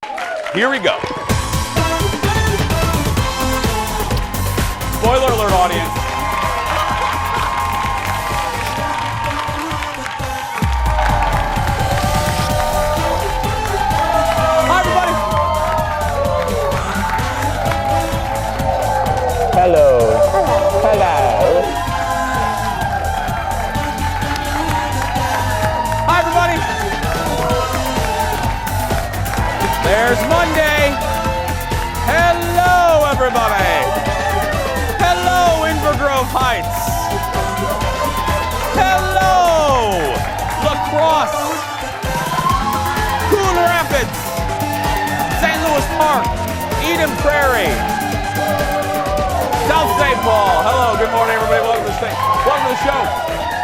Here we go. Spoiler alert, audience. Hi, everybody. Hello. Hello. Hi, everybody. There's Monday. Hello, everybody. Hello, Invergrove Heights. Hello, La Crosse. Coon Rapids. St. Louis Park. Eden Prairie. South St. Paul. Hello, good morning, everybody. Welcome to the show.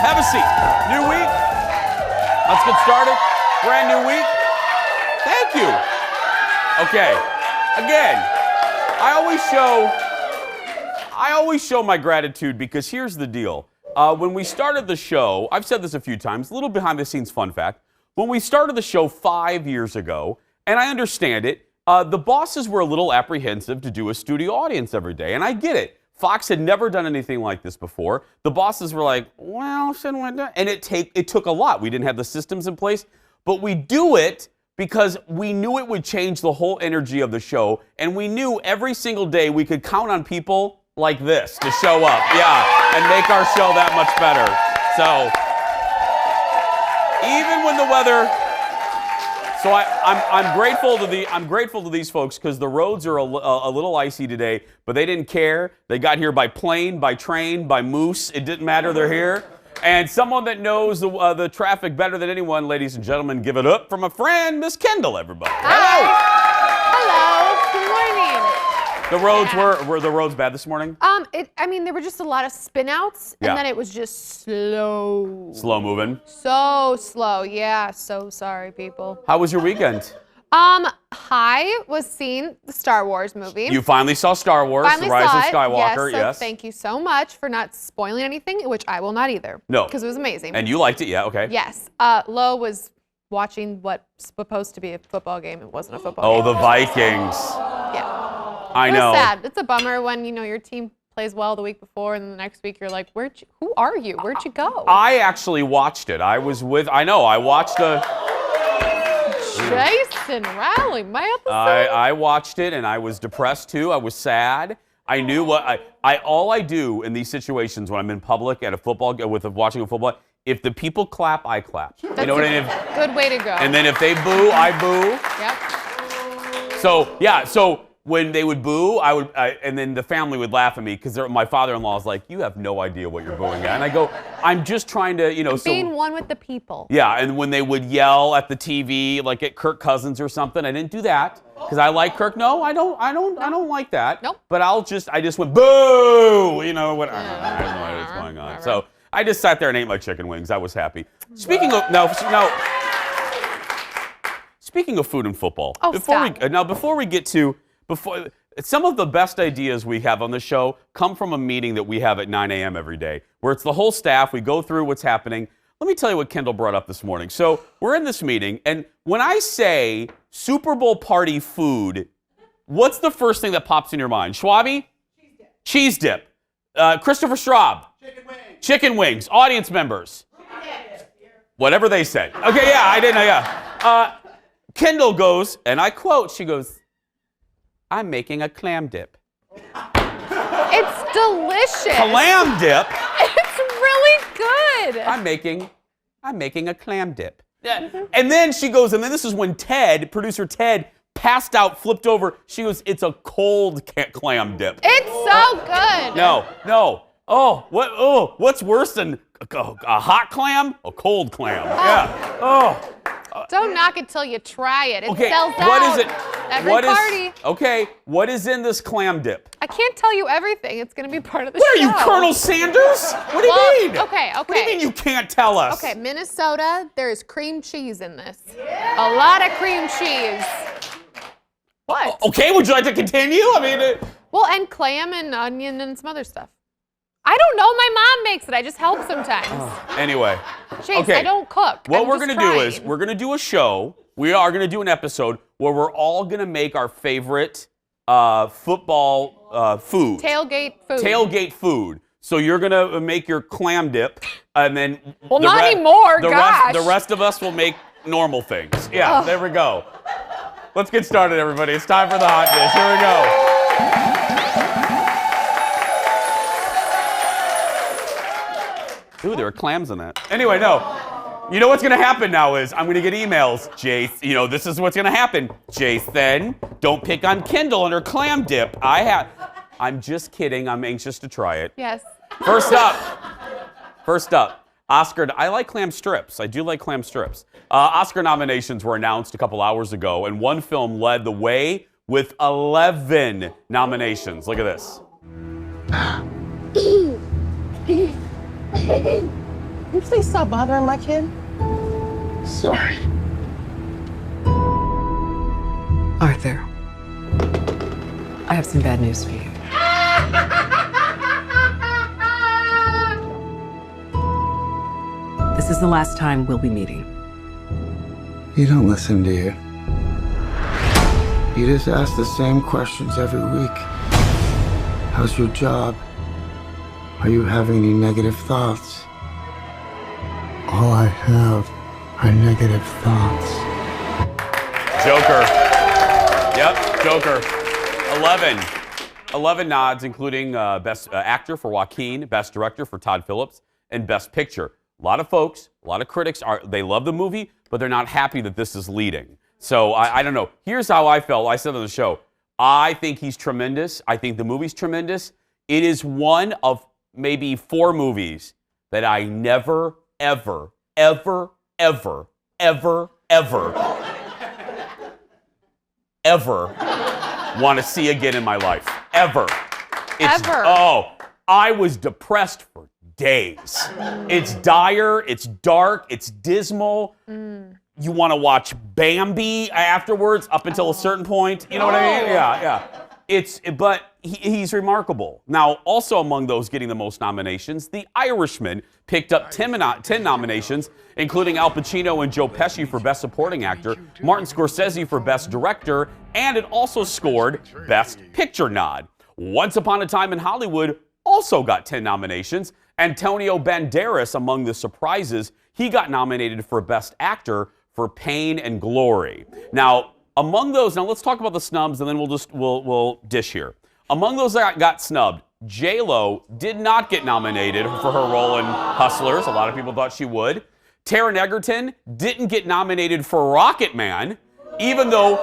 Have a seat. New week. Let's get started. Brand new week. Thank you. Okay. Again, I always show my gratitude because here's the deal. When we started the show, I've said this a few times, a little behind the scenes fun fact. When we started the show 5 years ago, and I understand it, the bosses were a little apprehensive to do a studio audience every day, and I get it. Fox had never done anything like this before. The bosses were like, well, shouldn't we do it? And it took a lot. We didn't have the systems in place, but we do it because we knew it would change the whole energy of the show, and we knew every single day we could count on people like this to show up, and make our show that much better. So, even when the weather, so I'm grateful to these folks because the roads are a little icy today, but they didn't care. They got here by plane, by train, by moose. It didn't matter. They're here. And someone that knows the traffic better than anyone, ladies and gentlemen, give it up for my friend, Miss Kendall, everybody. Hi. Hello. Good morning. The roads were the roads bad this morning? There were just a lot of spinouts, and then it was just slow. Slow moving? So slow, yeah. So sorry, people. How was your weekend? I was seeing the Star Wars movie. You finally saw Star Wars, The Rise of Skywalker, yes. Thank you so much for not spoiling anything, which I will not either. No. Because it was amazing. And you liked it, yeah, okay. Yes. Lo was watching what's supposed to be a football game. It wasn't a football game. Oh, the Vikings. Yeah. I know. It was sad. It's a bummer when, your team plays well the week before, and then the next week you're like, who are you? Where'd you go? I actually watched it. I watched a... Jason Rowley, my episode. I watched it, and I was depressed, too. I was sad. I knew what all I do in these situations when I'm in public at a football watching a football, if the people clap, I clap. That's you know what I mean? Good way to go. And then if they boo, I boo. Yep. So when they would boo, and then the family would laugh at me because my father-in-law is like, "You have no idea what you're booing at," and I go, "I'm just trying to, being one with the people." Yeah, and when they would yell at the TV, like at Kirk Cousins or something, I didn't do that because I like Kirk. No, I don't like that. Nope. But I just went boo. I have no idea what's going on. So I just sat there and ate my chicken wings. I was happy. Speaking of food and football. Oh, Before some of the best ideas we have on the show come from a meeting that we have at 9 a.m. every day, where it's the whole staff. We go through what's happening. Let me tell you what Kendall brought up this morning. So we're in this meeting, and when I say Super Bowl party food, what's the first thing that pops in your mind? Schwabi? Cheese dip. Christopher Straub? Chicken wings. Audience members? Whatever they say. Okay, yeah, I didn't know, yeah. Kendall goes, and I quote, she goes, "I'm making a clam dip." It's delicious. Clam dip? It's really good. I'm making a clam dip. Mm-hmm. And then she goes, and then this is when producer Ted, passed out, flipped over. She goes, "It's a cold clam dip." It's so good. No. What's worse than a hot clam? A cold clam. Oh. Yeah. Oh. Don't knock it till you try it. It okay, sells what out. Is it? Every party. Okay, what is in this clam dip? I can't tell you everything. It's going to be part of the show. show. What are you, Colonel Sanders? What do you mean? Okay. What do you mean you can't tell us? Okay, Minnesota, there is cream cheese in this. Yeah. A lot of cream cheese. What? Okay, would you like to continue? Well, and clam and onion and some other stuff. I don't know. My mom makes it. I just help sometimes. Anyway. Chase, okay. I don't cook. What we're going to do is we're going to do a show we are going to do an episode where we're all going to make our favorite football food. Tailgate food. So you're going to make your clam dip, and then well, not anymore. The rest of us will make normal things. Yeah, there we go. Let's get started, everybody. It's time for the hot dish. Here we go. Ooh, there are clams in that. Anyway, no. You know what's going to happen now is I'm going to get emails. Jace, this is what's going to happen. Jason, don't pick on Kendall and her clam dip. I'm just kidding. I'm anxious to try it. Yes. First up, Oscar. I like clam strips. I do like clam strips. Oscar nominations were announced a couple hours ago, and one film led the way with 11 nominations. Look at this. Can you please stop bothering my kid? Sorry. Arthur, I have some bad news for you. This is the last time we'll be meeting. You don't listen, do you? You just ask the same questions every week. How's your job? Are you having any negative thoughts? All I have are negative thoughts. Joker. Yep, Joker. 11 nods, including Best Actor for Joaquin, Best Director for Todd Phillips, and Best Picture. A lot of folks, a lot of critics, they love the movie, but they're not happy that this is leading. So I don't know. Here's how I felt. I said on the show, I think he's tremendous. I think the movie's tremendous. It is one of maybe 4 movies that I never, ever, ever, ever, ever, ever, ever want to see again in my life. Ever. Ever. Oh, I was depressed for days. It's dire, it's dark, it's dismal. You want to watch Bambi afterwards up until a certain point. You know what I mean? Yeah. But he's remarkable. Now, also among those getting the most nominations, The Irishman picked up 10 nominations, including Al Pacino and Joe Pesci for Best Supporting Actor, Martin Scorsese for Best Director, and it also scored Best Picture nod. Once Upon a Time in Hollywood also got 10 nominations. Antonio Banderas among the surprises. He got nominated for Best Actor for Pain and Glory. Now, among those, let's talk about the snubs, and then we'll dish here. Among those that got snubbed, J-Lo did not get nominated for her role in Hustlers. A lot of people thought she would. Taron Egerton didn't get nominated for Rocket Man, even though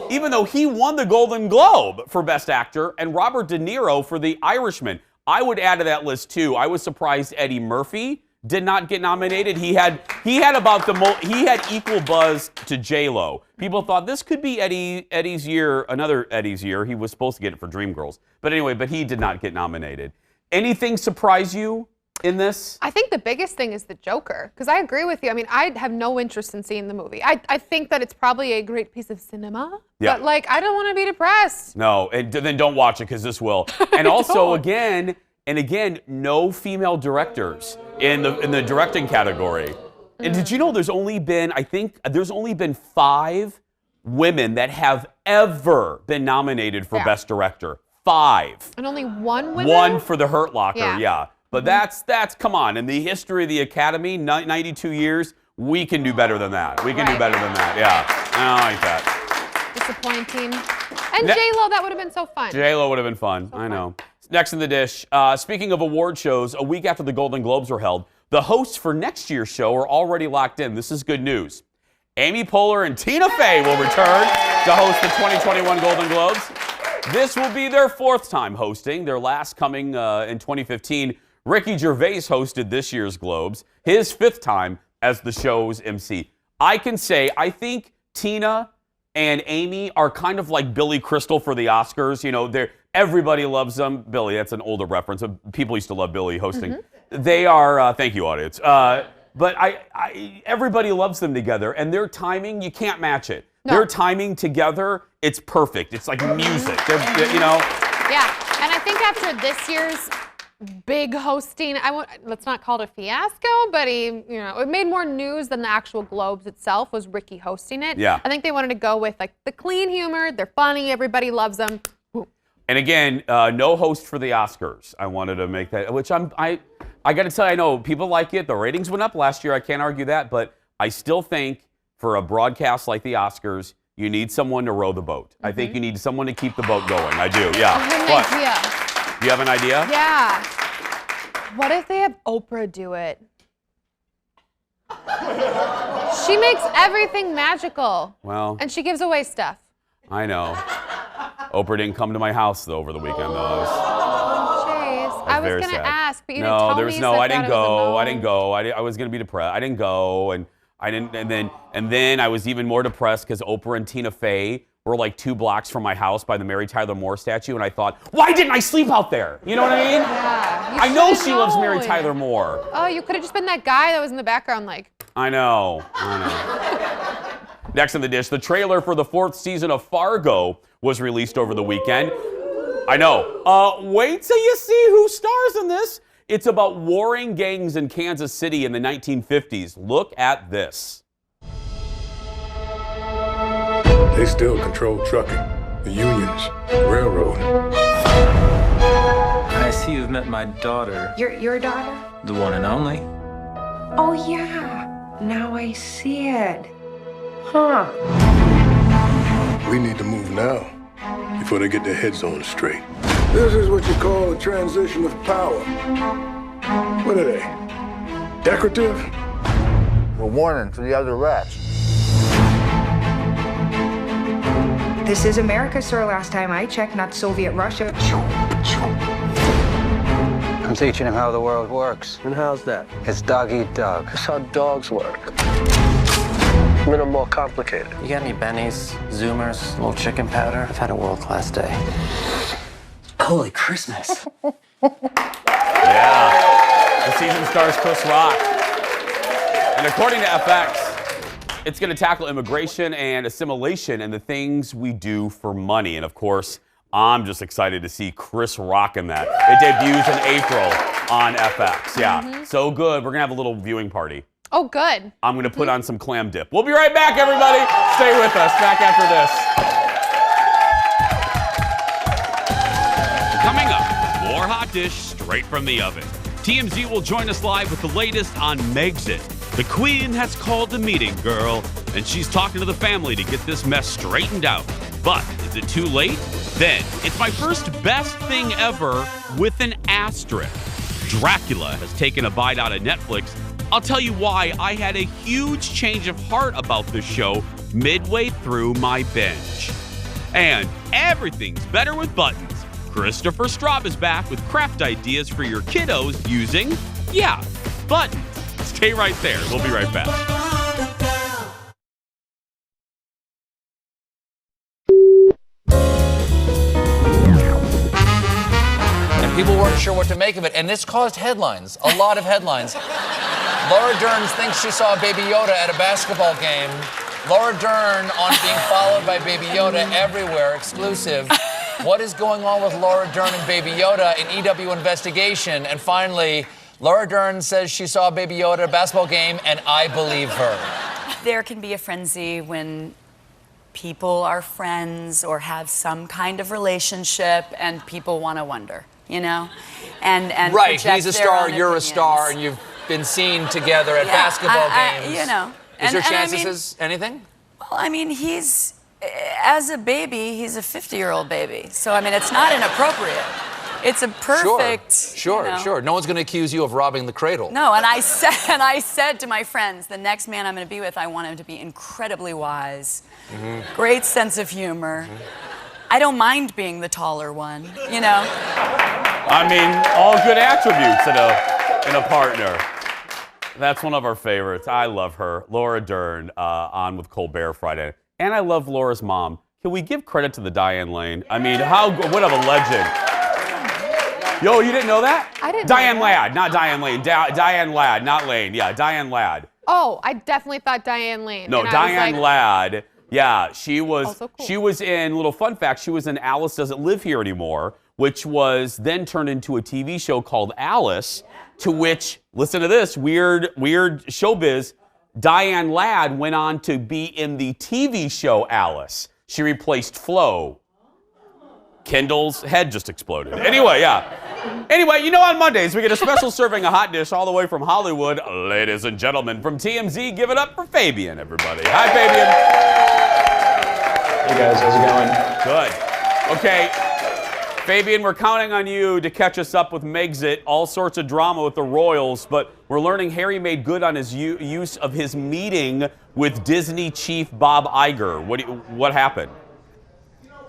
he won the Golden Globe for Best Actor, and Robert De Niro for The Irishman. I would add to that list too. I was surprised Eddie Murphy did not get nominated. He had equal buzz to J-Lo. People thought this could be Eddie's year, another Eddie's year. He was supposed to get it for Dreamgirls. But anyway, he did not get nominated. Anything surprise you in this? I think the biggest thing is the Joker, because I agree with you. I mean, I have no interest in seeing the movie. I think that it's probably a great piece of cinema, but I don't want to be depressed. No, and then don't watch it, because this will. And also, again, no female directors in the directing category. And did you know there's only been 5 women that have ever been nominated for Best Director. 5. And only one woman? One for The Hurt Locker, yeah. But that's come on. In the history of the Academy, 92 years, we can do better than that. We can do better than that, yeah. I don't like that. Disappointing. And J-Lo, that would have been so fun. J-Lo would have been fun, I know. Next in the dish, speaking of award shows, a week after the Golden Globes were held, the hosts for next year's show are already locked in. This is good news. Amy Poehler and Tina Fey will return to host the 2021 Golden Globes. This will be their 4th time hosting, their last coming in 2015. Ricky Gervais hosted this year's Globes, his 5th time as the show's MC. I can say, I think Tina and Amy are kind of like Billy Crystal for the Oscars. You know, everybody loves them. Billy, that's an older reference. People used to love Billy hosting. They are, thank you, audience. But everybody loves them together, and their timing, you can't match it. No. Their timing together, it's perfect. It's like music. Yeah, and I think after this year's big hosting. Let's not call it a fiasco, but it made more news than the actual Globes itself. Was Ricky hosting it? Yeah. I think they wanted to go with like the clean humor. They're funny. Everybody loves them. And again, no host for the Oscars. I wanted to make that, which I got to tell you, I know people like it. The ratings went up last year. I can't argue that, but I still think for a broadcast like the Oscars, you need someone to row the boat. I think you need someone to keep the boat going. I do, yeah. I have What? an idea. You have an idea? Yeah. What if they have Oprah do it? She makes everything magical. Well, And she gives away stuff. I know. Oprah didn't come to my house though over the weekend though. Chase, I was very gonna sad. ask, but you No, didn't tell there's me. no. so I didn't thought it was a go. no. I didn't go. I was gonna be depressed. I didn't go, and I didn't. And then I was even more depressed because Oprah and Tina Fey were like 2 blocks from my house by the Mary Tyler Moore statue, and I thought, why didn't I sleep out there? You know what I mean? Yeah, you I know should've she loves Mary known. Tyler Moore. Oh, you could have just been that guy that was in the background, like. I know. Next on the dish, the trailer for the 4th season of Fargo was released over the weekend. I know. Wait till you see who stars in this. It's about warring gangs in Kansas City in the 1950s. Look at this. They still control trucking, the unions, railroad. I see you've met my daughter, Your daughter? the one and only. Oh, yeah. Now I see it. Huh. We need to move now, before they get their heads on straight. This is what you call a transition of power. What are they? Decorative? A warning to the other rats. This is America, sir. Last time I checked, not Soviet Russia. I'm teaching him how the world works. And how's that? It's dog eat dog. That's how dogs work. A little more complicated. You got any bennies, zoomers, little chicken powder? I've had a world-class day. Holy Christmas. Yeah. The season stars Chris Rock. And according to FX, it's going to tackle immigration and assimilation and the things we do for money. And of course, I'm just excited to see Chris Rock in that. It debuts in April on FX. Yeah, so good. We're going to have a little viewing party. Oh, good. I'm going to put on some clam dip. We'll be right back, everybody. Stay with us. Back after this. Coming up, more hot dish straight from the oven. TMZ will join us live with the latest on Megxit. The Queen has called a meeting, girl, and she's talking to the family to get this mess straightened out. But is it too late? Then it's my first best thing ever with an asterisk. Dracula has taken a bite out of Netflix. I'll tell you why I had a huge change of heart about this show midway through my binge. And everything's better with buttons. Christopher Straub is back with craft ideas for your kiddos using, buttons. Stay right there. We'll be right back. And people weren't sure what to make of it, and this caused headlines, a lot of headlines. Laura Dern thinks she saw Baby Yoda at a basketball game. Laura Dern on being followed by Baby Yoda everywhere, exclusive. What is going on with Laura Dern and Baby Yoda in EW investigation? And finally, Laura Dern says she saw Baby Yoda at a basketball game, and I believe her. There can be a frenzy when people are friends or have some kind of relationship, and people want to wonder, you know? And Right, project he's a their star, own you're a opinions. star, and you've been seen together at basketball games. You know. Is there And I chances mean, as anything? well, I mean, he's, as a baby, he's a 50-year-old baby. So, I mean, it's not inappropriate. It's a perfect. Sure. you know. Sure. No one's going to accuse you of robbing the cradle. No, and I said to my friends, the next man I'm going to be with, I want him to be incredibly wise, great sense of humor. I don't mind being the taller one, you know. I mean, all good attributes in a partner. That's one of our favorites. I love her. Laura Dern on with Colbert Friday. And I love Laura's mom. Can we give credit to the Diane Lane? I mean, what of a legend. Yo, you didn't know that? I didn't Diane know that. Ladd, not Diane Lane. Diane Ladd, not Lane. Yeah, Diane Ladd. Oh, I definitely thought Diane Lane. No, and I was Diane like, Ladd. Yeah, she was. Also cool. She was in. Little fun fact. She was in Alice Doesn't Live Here Anymore, which was then turned into a TV show called Alice, to which, listen to this, weird showbiz, Diane Ladd went on to be in the TV show Alice. She replaced Flo. Kendall's head just exploded. Anyway, on Mondays we get a special serving of hot dish all the way from Hollywood. Ladies and gentlemen, from TMZ, give it up for Fabian, everybody. Hi, Fabian. Hey guys, how's it going? Good. Okay, Fabian, we're counting on you to catch us up with Megxit. All sorts of drama with the Royals, but we're learning Harry made good on his use of his meeting with Disney chief Bob Iger. What happened?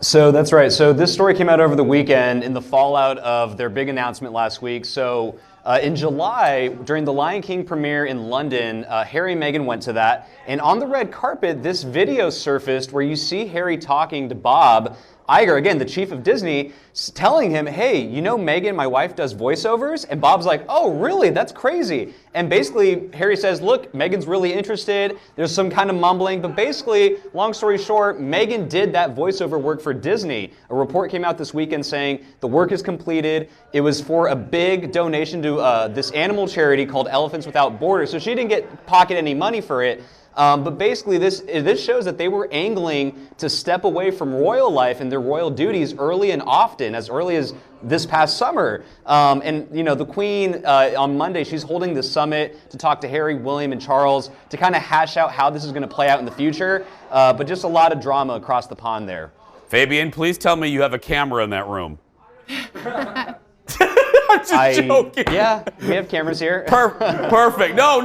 So that's right. So this story came out over the weekend in the fallout of their big announcement last week. So in July, during the Lion King premiere in London, Harry and Meghan went to that. And on the red carpet, this video surfaced where you see Harry talking to Bob Iger, again, the chief of Disney, telling him, hey, you know Meghan, my wife, does voiceovers? And Bob's like, oh, really? That's crazy. And basically, Harry says, look, Meghan's really interested. There's some kind of mumbling. But basically, long story short, Meghan did that voiceover work for Disney. A report came out this weekend saying the work is completed. It was for a big donation to this animal charity called Elephants Without Borders. So she didn't pocket any money for it. But basically, this shows that they were angling to step away from royal life and their royal duties early and often, as early as this past summer. And, you know, the Queen, on Monday, she's holding the summit to talk to Harry, William, and Charles to kind of hash out how this is going to play out in the future. But just a lot of drama across the pond there. Fabian, please tell me you have a camera in that room. I'm just joking. Yeah, we have cameras here. Perfect. No.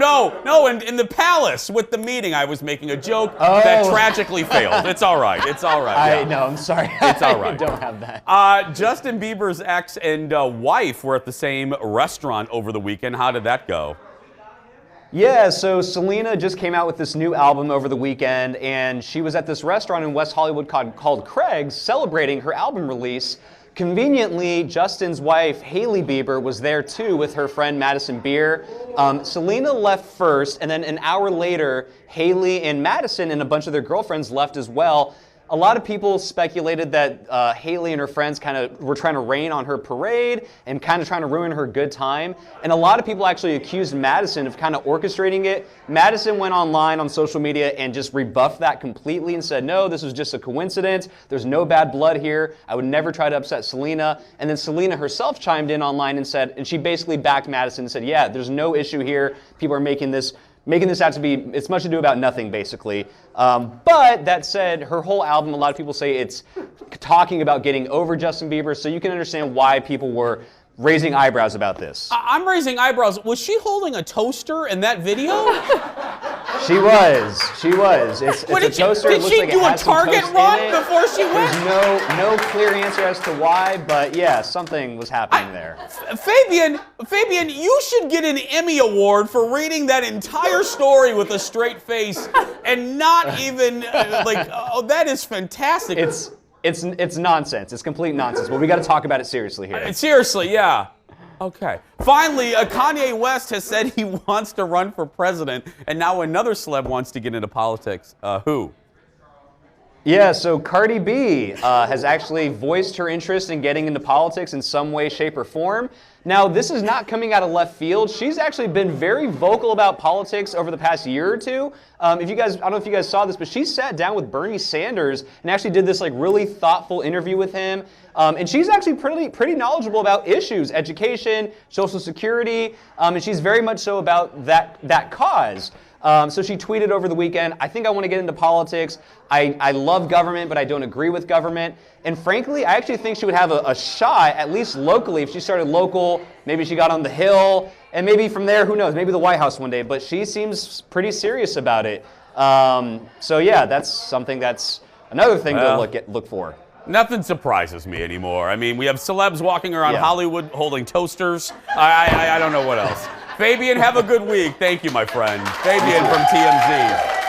In the palace with the meeting, I was making a joke that tragically failed. It's all right. I'm sorry. It's all right. I don't have that. Justin Bieber's ex and wife were at the same restaurant over the weekend. How did that go? Yeah, so Selena just came out with this new album over the weekend, and she was at this restaurant in West Hollywood called Craig's celebrating her album release. Conveniently, Justin's wife, Hailey Bieber, was there too with her friend Madison Beer. Selena left first, and then an hour later, Hailey and Madison and a bunch of their girlfriends left as well. A lot of people speculated that Hailey and her friends kind of were trying to rain on her parade and kind of trying to ruin her good time. And a lot of people actually accused Madison of kind of orchestrating it. Madison went online on social media and just rebuffed that completely and said, no, this was just a coincidence. There's no bad blood here. I would never try to upset Selena. And then Selena herself chimed in online and said, and she basically backed Madison and said, yeah, there's no issue here. People are making this out to be, it's much ado about nothing, basically. But that said, her whole album, a lot of people say it's talking about getting over Justin Bieber, so you can understand why people were raising eyebrows about this. I'm raising eyebrows. Was she holding a toaster in that video? She was. It's a toaster. Did she do a Target run before she went? There's no clear answer as to why, but yeah, something was happening there. Fabian, you should get an Emmy Award for reading that entire story with a straight face and not even that is fantastic. It's nonsense. It's complete nonsense. But we got to talk about it seriously here. Seriously, yeah. Okay. Finally, Kanye West has said he wants to run for president, and now another celeb wants to get into politics. Who? Yeah, so Cardi B has actually voiced her interest in getting into politics in some way, shape, or form. Now, this is not coming out of left field. She's actually been very vocal about politics over the past year or two. I don't know if you guys saw this, but she sat down with Bernie Sanders and actually did this really thoughtful interview with him. And she's actually pretty knowledgeable about issues, education, Social Security, and she's very much so about that cause. So she tweeted over the weekend, I think I want to get into politics. I love government, but I don't agree with government. And frankly, I actually think she would have a shot, at least locally, if she started local, maybe she got on the Hill, and maybe from there, who knows, maybe the White House one day. But she seems pretty serious about it. So yeah, that's another thing to look for. Nothing surprises me anymore. I mean, we have celebs walking around Hollywood holding toasters. I don't know what else. Fabian, have a good week. Thank you, my friend. Fabian from TMZ.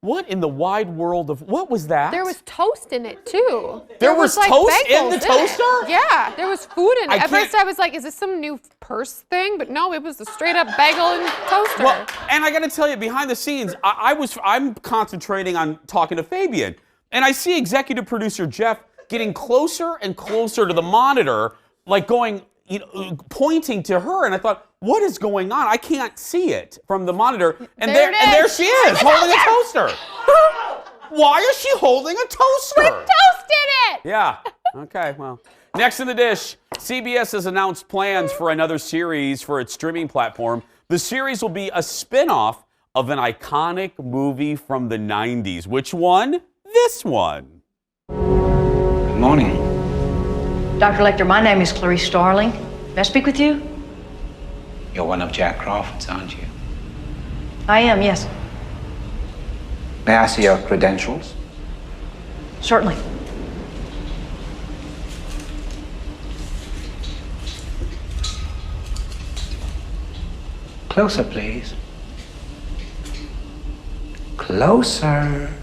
What in the wide world of, what was that? There was toast in it, too. There was toast in the toaster? Yeah, there was food in it. At first I was like, is this some new purse thing? But no, it was a straight up bagel and toaster. Well, And I got to tell you, behind the scenes, I'm concentrating on talking to Fabian, and I see executive producer Jeff getting closer and closer to the monitor, like going, pointing to her, and I thought, what is going on? I can't see it from the monitor, and there she is, holding a toaster. Why is she holding a toaster? We toasted it! Yeah. Okay, well. Next in the dish, CBS has announced plans for another series for its streaming platform. The series will be a spin-off of an iconic movie from the 90s. Which one? This one. Good morning. Dr. Lecter, my name is Clarice Starling. May I speak with you? You're one of Jack Crawford's, aren't you? I am, yes. May I see your credentials? Certainly. Closer, please. Closer.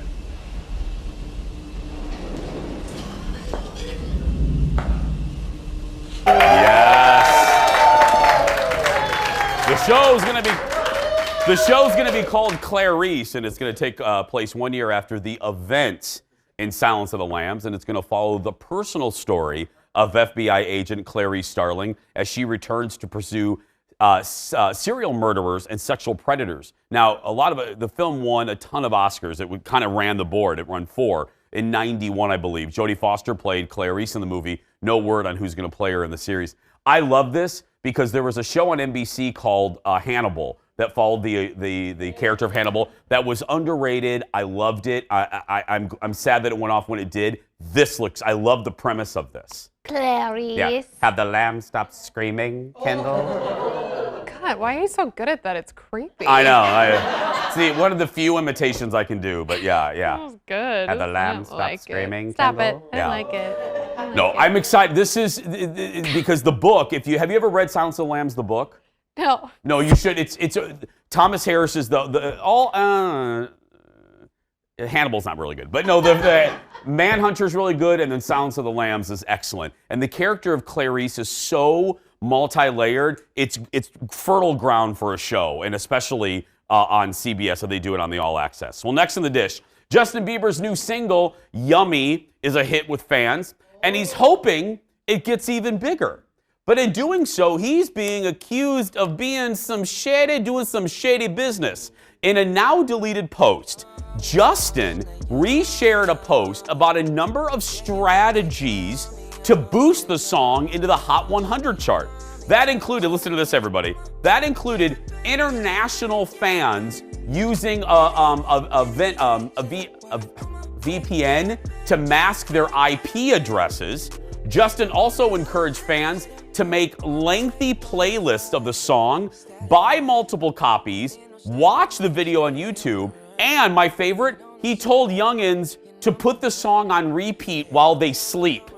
The show's gonna be called Clarice, and it's gonna take place 1 year after the events in Silence of the Lambs, and it's gonna follow the personal story of FBI agent Clarice Starling as she returns to pursue serial murderers and sexual predators. Now, a lot of the film won a ton of Oscars. It kind of ran the board. It won 4 in '91, I believe. Jodie Foster played Clarice in the movie. No word on who's going to play her in the series. I love this because there was a show on NBC called Hannibal that followed the character of Hannibal that was underrated. I loved it. I'm sad that it went off when it did. I love the premise of this. Clarice. Yeah. Have the lamb stop screaming, Kendall? God, why are you so good at that? It's creepy. I know. See, one of the few imitations I can do, but yeah. That was good. Have the lamb stop screaming, Stop Kendall? it. I like it. No, I'm excited. This is because the book. Have you ever read Silence of the Lambs, the book? No. No, you should. It's Thomas Harris is Hannibal's not really good, but no, the Manhunter's really good, and then Silence of the Lambs is excellent. And the character of Clarice is so multi-layered. It's fertile ground for a show, and especially on CBS, so they do it on the All Access. Well, next in the dish, Justin Bieber's new single "Yummy" is a hit with fans, and he's hoping it gets even bigger. But in doing so, he's being accused of doing some shady business. In a now deleted post, Justin reshared a post about a number of strategies to boost the song into the Hot 100 chart. That included, listen to this, everybody. That included international fans using a VPN to mask their IP addresses. Justin also encouraged fans to make lengthy playlists of the song, buy multiple copies, watch the video on YouTube, and my favorite, he told youngins to put the song on repeat while they sleep.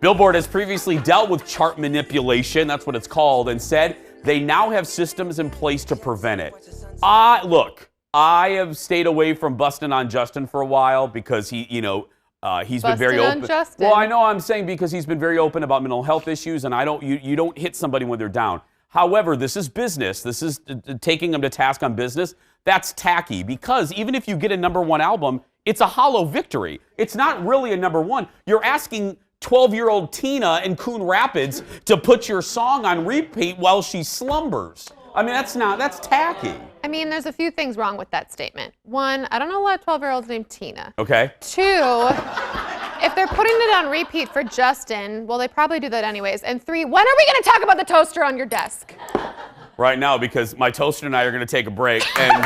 Billboard has previously dealt with chart manipulation, that's what it's called, and said they now have systems in place to prevent it. Look, I have stayed away from busting on Justin for a while because he's been very open. Justin. Well, I know I'm saying because he's been very open about mental health issues, and you don't hit somebody when they're down. However, this is business. This is taking them to task on business. That's tacky because even if you get a #1 album, it's a hollow victory. It's not really a #1. You're asking 12-year-old Tina in Coon Rapids to put your song on repeat while she slumbers. I mean, that's tacky. I mean, there's a few things wrong with that statement. One, I don't know a lot of 12-year-olds named Tina. Okay. 2, if they're putting it on repeat for Justin, well, they probably do that anyways. And 3, when are we going to talk about the toaster on your desk? Right now, because my toaster and I are going to take a break, and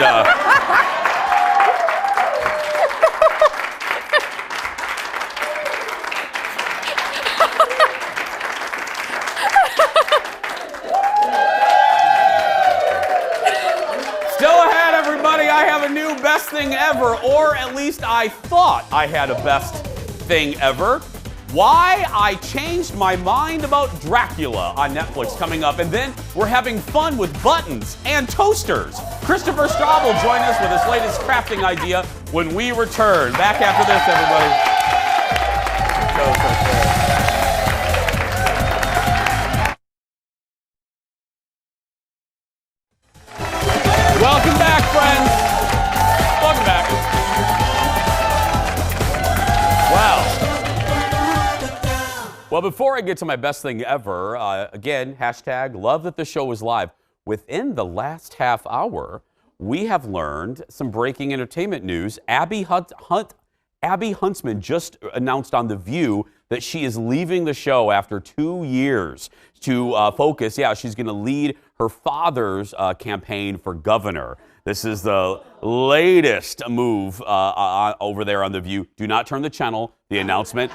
still ahead, everybody. I have a new best thing ever, or at least I thought I had a best thing ever. Why I changed my mind about Dracula on Netflix coming up, and then we're having fun with buttons and toasters. Christopher Straub will join us with his latest crafting idea when we return. Back after this, everybody. Well, before I get to my best thing ever, again, hashtag love that the show is live. Within the last half hour, we have learned some breaking entertainment news. Abby Huntsman just announced on The View that she is leaving the show after 2 years to focus. Yeah, she's going to lead her father's campaign for governor. This is the latest move over there on The View. Do not turn the channel. The announcement.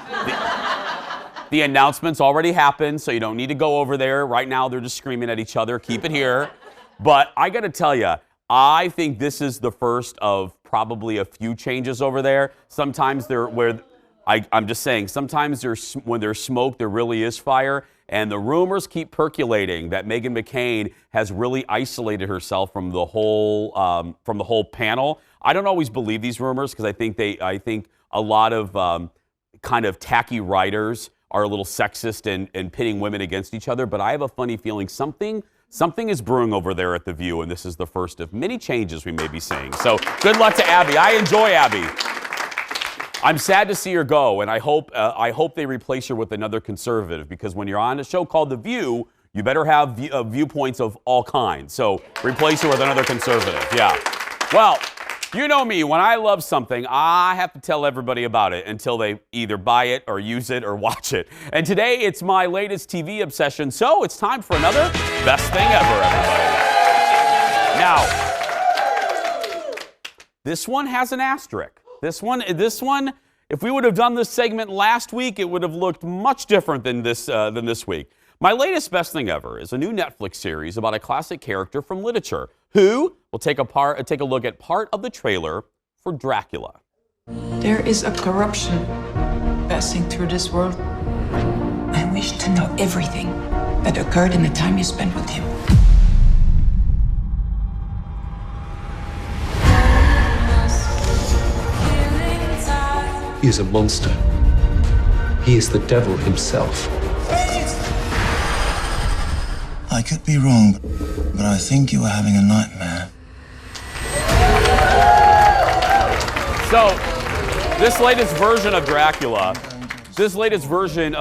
The announcement's already happened, so you don't need to go over there. Right now, they're just screaming at each other. Keep it here. But I got to tell you, I think this is the first of probably a few changes over there. Sometimes I'm just saying, sometimes when there's smoke, there really is fire. And the rumors keep percolating that Meghan McCain has really isolated herself from the whole panel. I don't always believe these rumors because I think a lot of kind of tacky writers are a little sexist and pitting women against each other. But I have a funny feeling something is brewing over there at The View, and this is the first of many changes we may be seeing. So good luck to Abby. I enjoy Abby. I'm sad to see her go, and I hope they replace her with another conservative, because when you're on a show called The View, you better have viewpoints of all kinds. So replace her with another conservative. Yeah. Well, you know me. When I love something, I have to tell everybody about it until they either buy it or use it or watch it. And today, it's my latest TV obsession, so it's time for another Best Thing Ever, everybody. Now, this one has an asterisk. This one, if we would have done this segment last week, it would have looked much different than this week. My latest Best Thing Ever is a new Netflix series about a classic character from literature who will take a look at part of the trailer for Dracula. There is a corruption passing through this world. I wish to know everything that occurred in the time you spent with him. He is a monster. He is the devil himself. I could be wrong, but I think you were having a nightmare. So, this latest version of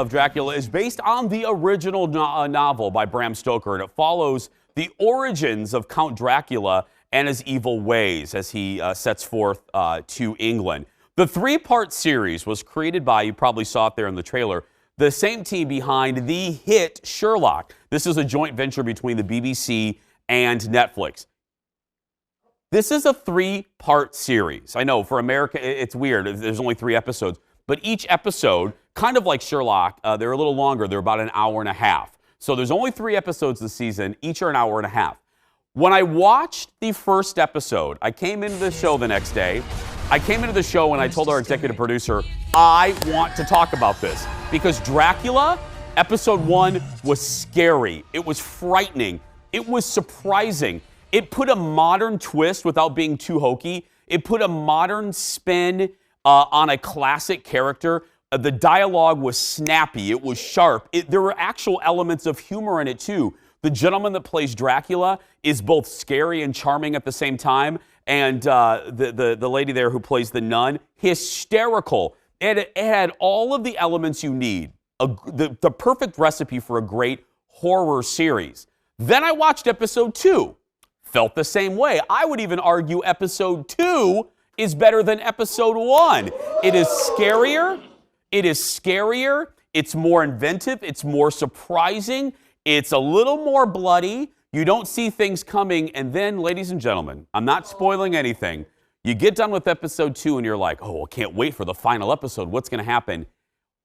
Dracula is based on the original novel by Bram Stoker, and it follows the origins of Count Dracula and his evil ways as he sets forth to England. The 3-part series was created by, you probably saw it there in the trailer, the same team behind the hit Sherlock. This is a joint venture between the BBC and Netflix. This is a 3-part series. I know for America, it's weird. There's only 3 episodes. But each episode, kind of like Sherlock, they're a little longer. They're about an hour and a half. So there's only 3 episodes this season. Each are an hour and a half. When I watched the first episode, I came into the show the next day. I came into the show and I told our executive producer, I want to talk about this. Because Dracula, episode 1, was scary. It was frightening. It was surprising. It put a modern twist without being too hokey. It put a modern spin on a classic character. The dialogue was snappy. It was sharp. There were actual elements of humor in it, too. The gentleman that plays Dracula is both scary and charming at the same time. And the lady there who plays the nun, hysterical. It had all of the elements you need. The perfect recipe for a great horror series. Then I watched episode 2. Felt the same way. I would even argue episode 2 is better than episode 1. It is scarier. It's more inventive. It's more surprising. It's a little more bloody. You don't see things coming. And then, ladies and gentlemen, I'm not spoiling anything. You get done with episode 2 and you're like, oh, I can't wait for the final episode. What's going to happen?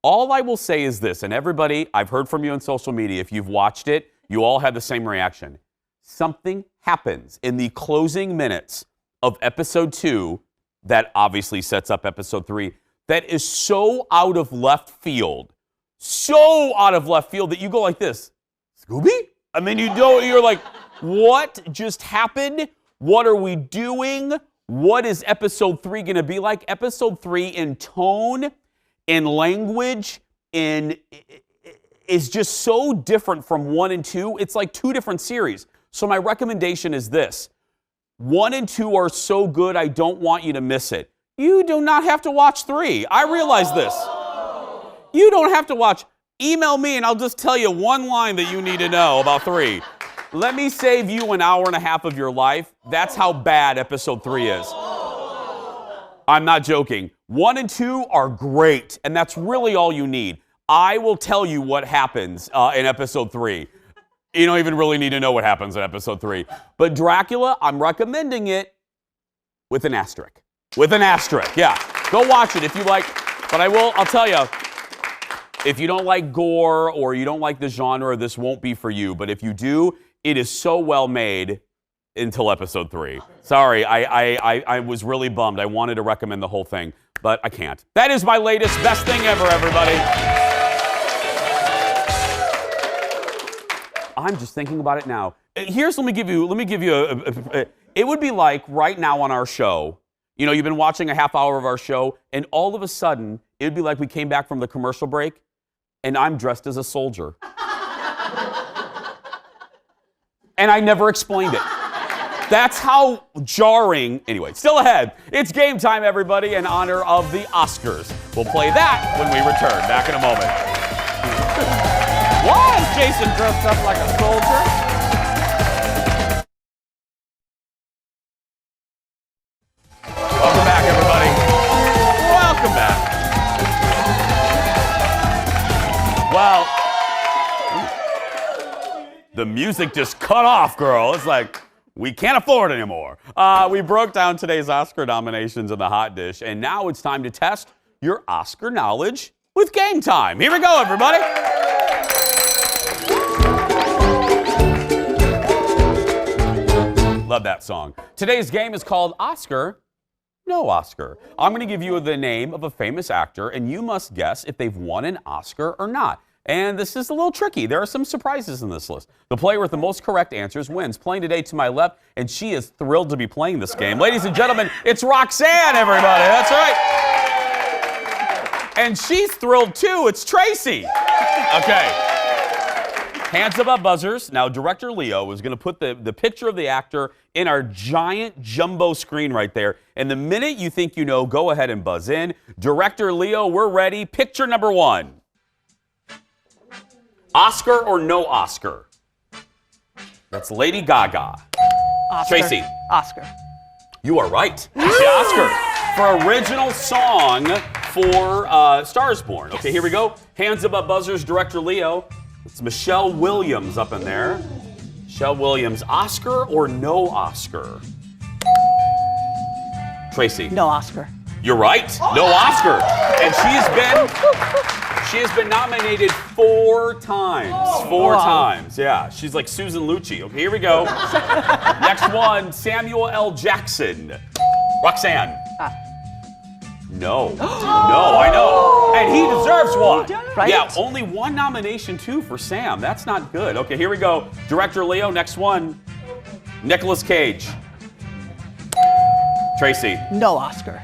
All I will say is this, and everybody, I've heard from you on social media, if you've watched it, you all had the same reaction. Something happens in the closing minutes of episode 2 that obviously sets up episode 3 that is so out of left field that you go like this, Scooby? I mean, you're like, what just happened? What are we doing? What is episode 3 going to be like? Episode 3 in tone, in language, is just so different from 1 and 2. It's like 2 different series. So my recommendation is this. 1 and 2 are so good, I don't want you to miss it. You do not have to watch 3. I realize this. You don't have to watch. email me and I'll just tell you one line that you need to know about 3. Let me save you an hour and a half of your life. That's how bad episode 3 is. I'm not joking. 1 and 2 are great, and that's really all you need. I will tell you what happens in episode 3. You don't even really need to know what happens in episode 3. But Dracula, I'm recommending it with an asterisk. With an asterisk, yeah. Go watch it if you like. But I'll tell you, if you don't like gore or you don't like the genre, this won't be for you. But if you do, it is so well made until episode 3. Sorry, I was really bummed. I wanted to recommend the whole thing, but I can't. That is my latest best thing ever, everybody. I'm just thinking about it now. Let me give you it would be like right now on our show, you've been watching a half hour of our show, and all of a sudden, it would be like we came back from the commercial break, and I'm dressed as a soldier. And I never explained it. That's how jarring. Anyway, still ahead. It's game time, everybody, in honor of the Oscars. We'll play that when we return. Back in a moment. Why is Jason dressed up like a soldier? Welcome back, everybody. Welcome back. Well, the music just cut off, girl. It's like, we can't afford it anymore. We broke down today's Oscar nominations in the hot dish, and now it's time to test your Oscar knowledge with Game Time. Here we go, everybody. Love that song. Today's game is called Oscar, No Oscar. I'm going to give you the name of a famous actor, and you must guess if they've won an Oscar or not. And this is a little tricky. There are some surprises in this list. The player with the most correct answers wins. Playing today to my left, and she is thrilled to be playing this game. Ladies and gentlemen, it's Roxanne, everybody. That's right. And she's thrilled too. It's Tracy. Okay. Hands above buzzers. Now, director Leo is going to put the picture of the actor in our giant jumbo screen right there. And the minute you think you know, go ahead and buzz in. Director Leo, we're ready. Picture number 1. Oscar or no Oscar? That's Lady Gaga. Oscar. Tracy. Oscar. You are right. The Oscar for original song for Stars Born. Okay, here we go. Hands above buzzers, director Leo. It's Michelle Williams up in there. Michelle Williams, Oscar or no Oscar? Tracy. No Oscar. You're right. No Oscar. And she has been nominated 4 times. 4 times. Yeah. She's like Susan Lucci. Okay, here we go. Next one, Samuel L. Jackson. Roxanne. No. No, I know. And he deserves one. Right? Yeah, only 1 nomination, too, for Sam. That's not good. Okay, here we go. Director Leo, next one. Nicolas Cage. Tracy. No Oscar.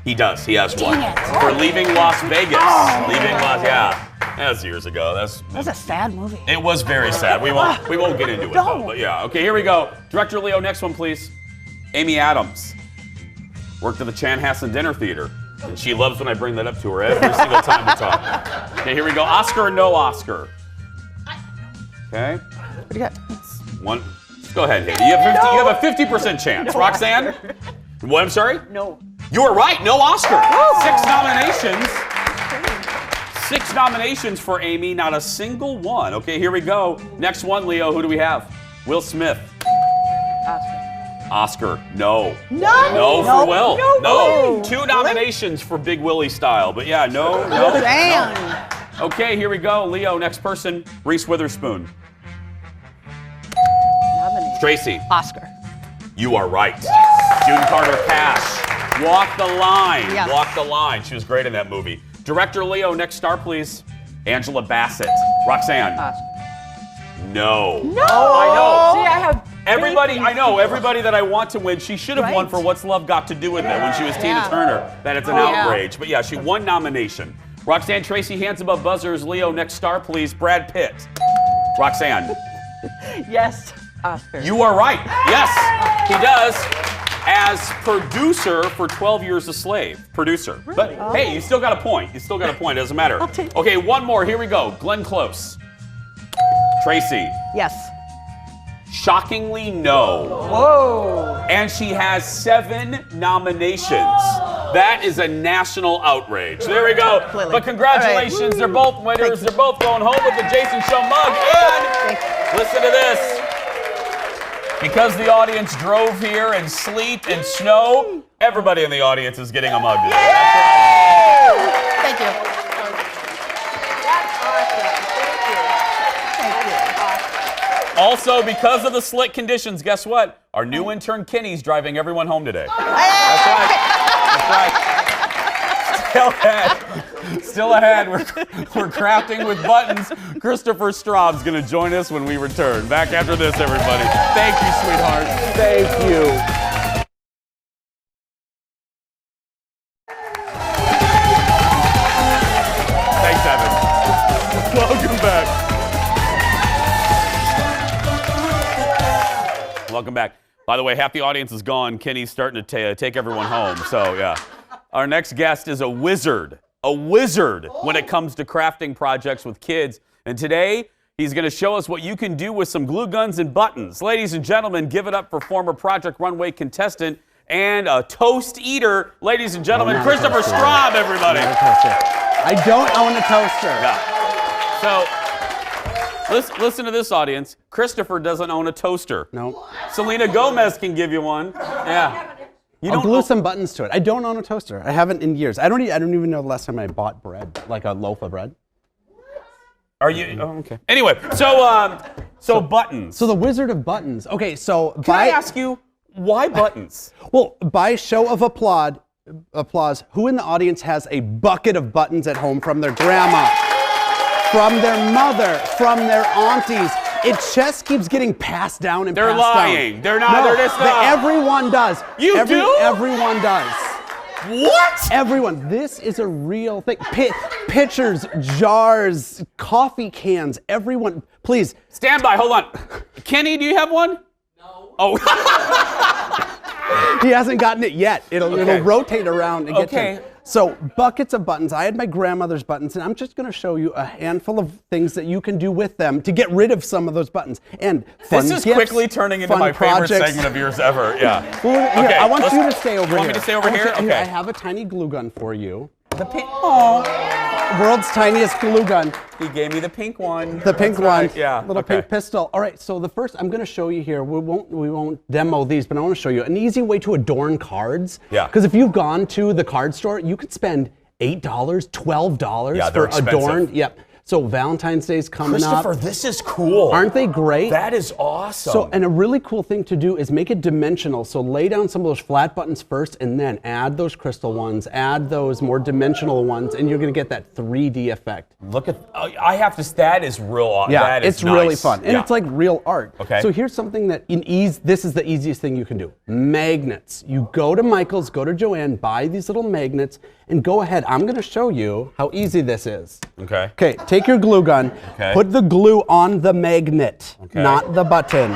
He does. He has one. For Leaving Las Vegas. Yeah. That was years ago. That was a sad movie. It was very sad. We won't get into it, though. But yeah. Okay, here we go. Director Leo, next one, please. Amy Adams. Worked at the Chanhassen Dinner Theater. And she loves when I bring that up to her every single time we talk. Okay, here we go. Oscar or no Oscar? Okay. Pretty good. One. Let's go ahead and hit it. You have a 50% chance. No Roxanne? Oscar. What? I'm sorry? No. You were right. No Oscar. 6 nominations. 6 nominations for Amy. Not a single one. Okay, here we go. Next one, Leo. Who do we have? Will Smith. Oscar. No. No for Will. No. 2 nominations for Big Willie style. But yeah, no. Damn. No. Okay, here we go. Leo, next person. Reese Witherspoon. Tracy. Oscar. You are right. June Carter Cash. Walk the Line. Yes. Walk the Line. She was great in that movie. Director Leo, next star, please. Angela Bassett. Roxanne. Oscar. No. No. I know. See, I have everybody that I want to win, she should have won for What's Love Got to Do with It when she was Tina Turner. That it's an outrage. But yeah, she won nomination. Roxanne, Tracy, hands above buzzers. Leo, next star, please. Brad Pitt. Roxanne. Yes. Oscar. You are right. Yes, he does. as producer for 12 Years a Slave. Producer. But hey, you still got a point. You still got a point. Doesn't matter. Okay, one more. Here we go. Glenn Close. Tracy. Yes. Shockingly, no. Whoa. And she has 7 nominations. That is a national outrage. There we go. Completely. But congratulations. Right. They're both winners. They're both going home with the Jason Show mug. And listen to this. Because the audience drove here in sleet and snow, everybody in the audience is getting a mug today. That's right. Thank you. Also, because of the slick conditions, guess what? Our new intern Kenny's driving everyone home today. That's right. Still ahead. We're crafting with buttons. Christopher Straub's going to join us when we return. Back after this, everybody. Thank you, sweetheart. Thank you. Thanks, Evan. Welcome back. Welcome back. By the way, half the audience is gone. Kenny's starting to take everyone home. So, yeah. Our next guest is a wizard when it comes to crafting projects with kids. And today, he's going to show us what you can do with some glue guns and buttons. Ladies and gentlemen, give it up for former Project Runway contestant and a toast eater. Ladies and gentlemen, Christopher Straub, everybody. I don't own a toaster. No. So, listen to this, audience. Christopher doesn't own a toaster. No. Selena Gomez can give you one. Yeah. I'll glue some buttons to it. I don't own a toaster. I haven't in years. I don't even know the last time I bought bread, like a loaf of bread. Are you? Oh, okay. Anyway, so buttons. So the Wizard of Buttons. Okay, so Can I ask you, why buttons? Well, by show of applause, who in the audience has a bucket of buttons at home from their grandma, from their mother, from their aunties? It just keeps getting passed down and They're passed lying. down. They're not. No, They're just not. Everyone does. You do? Everyone does. What? Everyone. This is a real thing. Pitchers, jars, coffee cans. Everyone, please. Stand by. Hold on. Kenny, do you have one? No. Oh. He hasn't gotten it yet. It'll rotate around and get to him. So buckets of buttons. I had my grandmother's buttons, and I'm just going to show you a handful of things that you can do with them to get rid of some of those buttons. And fun This is gifts, quickly turning into fun my favorite projects. segment of yours ever. Yeah. Well, here, Okay, I want you to stay over here. Want me to stay over here? Okay. I have a tiny glue gun for you. World's tiniest glue gun. He gave me the pink one. The pink one. Right. Yeah. Little pink pistol. All right, so the first I'm going to show you here. We won't demo these, but I want to show you an easy way to adorn cards. Yeah. Because if you've gone to the card store, you could spend $8, $12 for adorned. Yep. So Valentine's Day's coming up. Christopher, this is cool. Aren't they great? That is awesome. So, and a really cool thing to do is make it dimensional. So lay down some of those flat buttons first and then add those crystal ones, add those more dimensional ones, and you're going to get that 3D effect. Look at, I have to, that is real. Yeah, that is it's really nice. fun. And it's like real art. Okay. So here's something that this is the easiest thing you can do. Magnets. You go to Michael's, go to Joanne, buy these little magnets, and go ahead. I'm going to show you how easy this is. Okay. Okay, take your glue gun, Okay. put the glue on the magnet, not the button.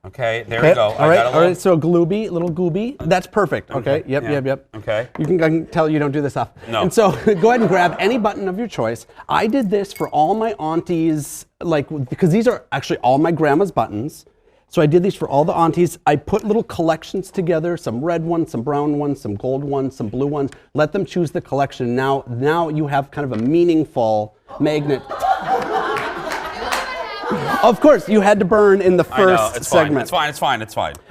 Okay, there we go. All right, so a little gooby. That's perfect. Okay, yep. Okay. I can tell you don't do this stuff. No. And so go ahead and grab any button of your choice. I did this for all my aunties, because these are actually all my grandma's buttons. So I did these for all the aunties. I put little collections together, some red ones, some brown ones, some gold ones, some blue ones. Let them choose the collection. Now you have kind of a meaningful magnet. Of course, you had to burn in the first segment. It's fine.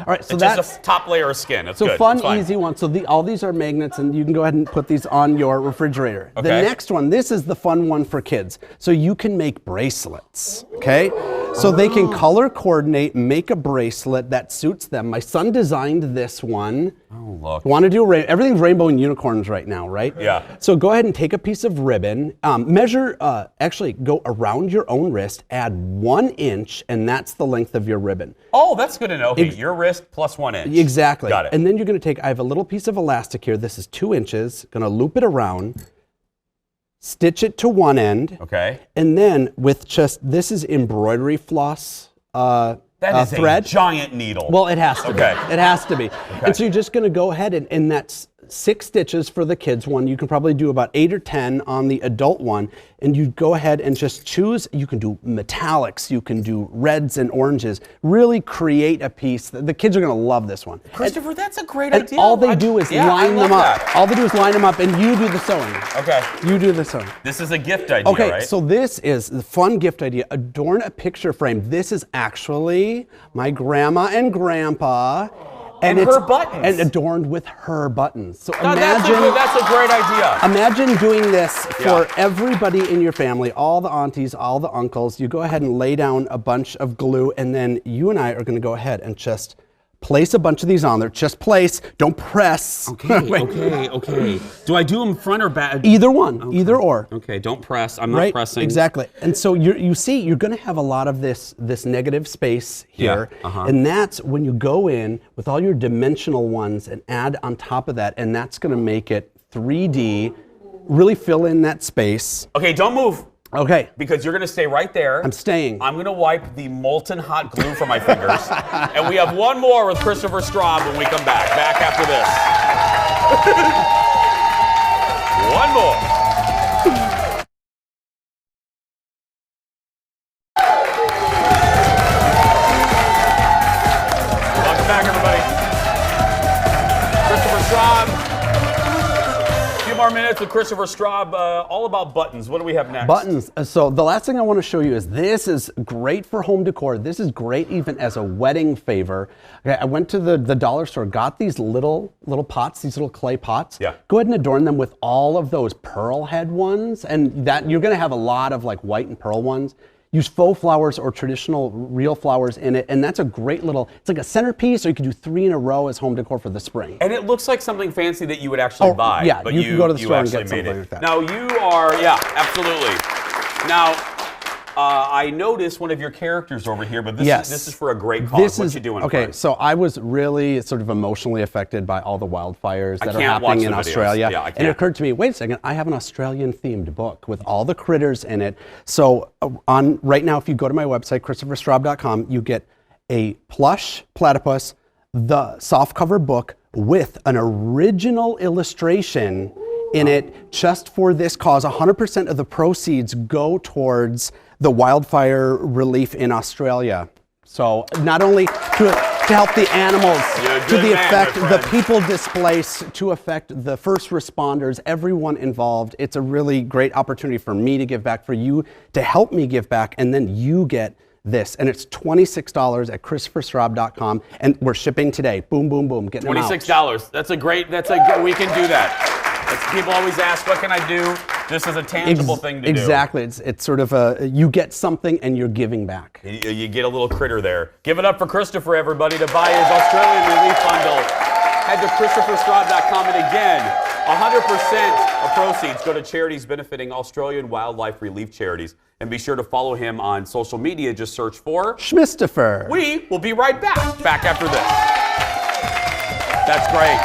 All right, so it's that's just a top layer of skin. It's so good. fun, It's fine. easy one. So all these are magnets, and you can go ahead and put these on your refrigerator. The Okay. next one, this is the fun one for kids. So you can make bracelets, okay? So they can color coordinate, make a bracelet that suits them. My son designed this one. Oh, look. Want to do everything's rainbow and unicorns right now, right? Yeah. So go ahead and take a piece of ribbon, actually go around your own wrist, add 1 inch, and that's the length of your ribbon. Oh, that's good to know. Okay, your wrist plus 1 inch. Exactly. Got it. And then you're going to take, I have a little piece of elastic here. This is 2 inches. Going to loop it around, stitch it to one end. Okay. And then with this is embroidery floss That is thread. a giant needle. Well, it has to be. It has to be. Okay. And so you're just going to go ahead and that's 6 stitches for the kids one. You can probably do about 8 or 10 on the adult one. And you go ahead and just choose. You can do metallics. You can do reds and oranges. Really create a piece. The kids are going to love this one. Christopher, that's a great And idea. all they do is line them up. That. All they do is line them up, and you do the sewing. Okay. You do the sewing. This is a gift idea, Okay, right? so this is the fun gift idea. Adorn a picture frame. This is actually my grandma and grandpa. And her buttons. And adorned with her buttons. So No, imagine, that's a great idea. Imagine doing this for everybody in your family, all the aunties, all the uncles. You go ahead and lay down a bunch of glue, and then you and I are going to go ahead and just place a bunch of these on there. Just place, don't press. Okay. Do I do them front or back? Either one, either or. Okay, don't press. I'm not pressing. Exactly. And so you see, you're going to have a lot of this negative space here. And that's when you go in with all your dimensional ones and add on top of that, and that's going to make it 3D, really fill in that space. Okay, don't move. Okay. Because you're going to stay right there. I'm staying. I'm going to wipe the molten hot glue from my fingers. And we have one more with Christopher Straub when we come back. Back after this. One more. Welcome back, everybody. Christopher Straub. A few more minutes with Christopher Straub, all about buttons. What do we have next? Buttons. So the last thing I want to show you is this is great for home decor. This is great even as a wedding favor. Okay, I went to the dollar store, got these little pots, these little clay pots. Yeah. Go ahead and adorn them with all of those pearl head ones, and that you're going to have a lot of like white and pearl ones. Use faux flowers or traditional real flowers in it, and that's a great little, it's like a centerpiece, or you could do 3 in a row as home decor for the spring. And it looks like something fancy that you would actually buy. Yeah, but you can go to the store and get actually made something it. like that. Now you are, absolutely. Now, I noticed one of your characters over here, but this is for a great cause. What you doing? Okay, for? so I was really sort of emotionally affected by all the wildfires that are happening in Australia. Yeah, I can't. And it occurred to me, wait a second, I have an Australian-themed book with all the critters in it. So right now, if you go to my website, ChristopherStraub.com, you get a plush platypus, the softcover book with an original illustration in it just for this cause. 100% of the proceeds go towards the wildfire relief in Australia. So not only to help the animals, to the effect the people displaced, to affect the first responders, everyone involved. It's a really great opportunity for me to give back, for you to help me give back, and then you get this. And it's $26 at ChristopherStraub.com, and we're shipping today. Boom, boom, boom. Getting them out. $26. We can do that. People always ask, what can I do? This is a tangible thing to do. Exactly. It's sort of you get something and you're giving back. You get a little critter there. Give it up for Christopher, everybody, to buy his Australian Relief Bundle. Head to ChristopherStraub.com, and again, 100% of proceeds go to charities benefiting Australian wildlife relief charities. And be sure to follow him on social media. Just search for Schmistifer. We will be right back after this. That's great.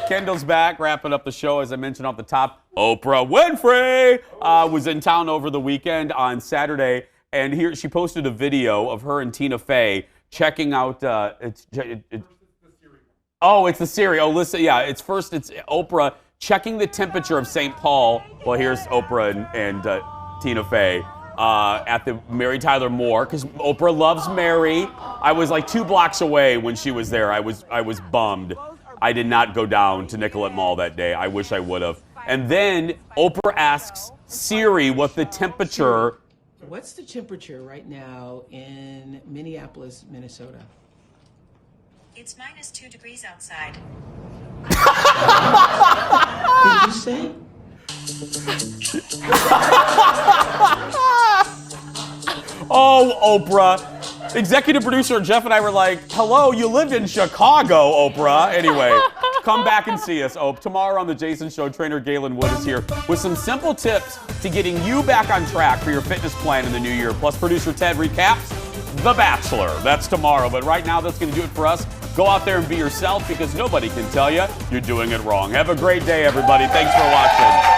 Kendall's back, wrapping up the show. As I mentioned off the top, Oprah Winfrey was in town over the weekend on Saturday, and here she posted a video of her and Tina Fey checking out. It's the Siri. Oh, listen, yeah. It's Oprah checking the temperature of St. Paul. Well, here's Oprah and Tina Fey at the Mary Tyler Moore, because Oprah loves Mary. I was like 2 blocks away when she was there. I was bummed. I did not go down to Nicollet Mall that day. I wish I would have. And then Oprah asks Siri what the temperature. What's the temperature right now in Minneapolis, Minnesota? It's -2 degrees outside. Did you say? Oh, Oprah. Executive producer Jeff and I were like, hello, you lived in Chicago, Oprah. Anyway, come back and see us, Oprah. Tomorrow on The Jason Show, trainer Galen Wood is here with some simple tips to getting you back on track for your fitness plan in the new year. Plus, producer Ted recaps The Bachelor. That's tomorrow. But right now, that's going to do it for us. Go out there and be yourself because nobody can tell you you're doing it wrong. Have a great day, everybody. Thanks for watching.